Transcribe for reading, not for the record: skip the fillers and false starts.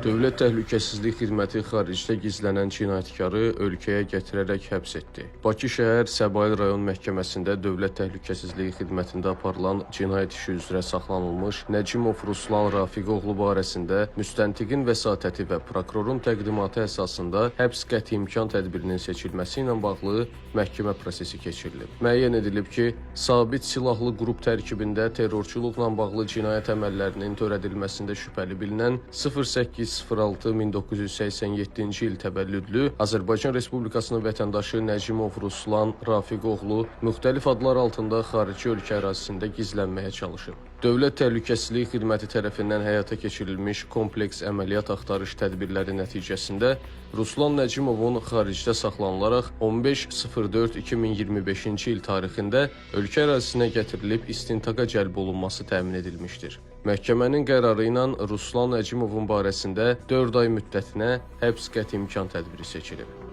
Dövlət Təhlükəsizlik Xidməti xaricdə gizlənən cinayətkarı ölkəyə gətirərək həbs etdi. Bakı şəhər Səbail rayon məhkəməsində Dövlət Təhlükəsizlik Xidmətində aparılan cinayət işi üzrə saxlanılmış Nəcimov Ruslan Rafiqoğlu barəsində müstəntiqin vəsatəti və prokurorun təqdimatı əsasında həbs qəti imkan tədbirinin seçilməsi ilə bağlı məhkəmə prosesi keçirilib. Müəyyən edilib ki, sabit silahlı qrup tərkibində terrorçuluqla bağlı cinayət əməllərinin törədilməsində şübhəli bilinən 08.06.1987-ci il təvəllüdlü Azərbaycan Respublikasının vətəndaşı Nəcimov Ruslan Rafiqoğlu müxtəlif adlar altında xarici ölkə ərazisində gizlənməyə çalışıb. Dövlət Təhlükəsizlik Xidməti tərəfindən həyata keçirilmiş kompleks əməliyyat axtarış tədbirləri nəticəsində Ruslan Nəcimovun xaricdə saxlanılaraq 15.04.2025-ci il tarixində ölkə ərazisinə gətirilib istintaqa cəlb olunması təmin edilmişdir. Məhkəmənin qərarı ilə Ruslan Nəcimovun barəsində 4 ay müddətinə həbs qəti imkan tədbiri seçilib.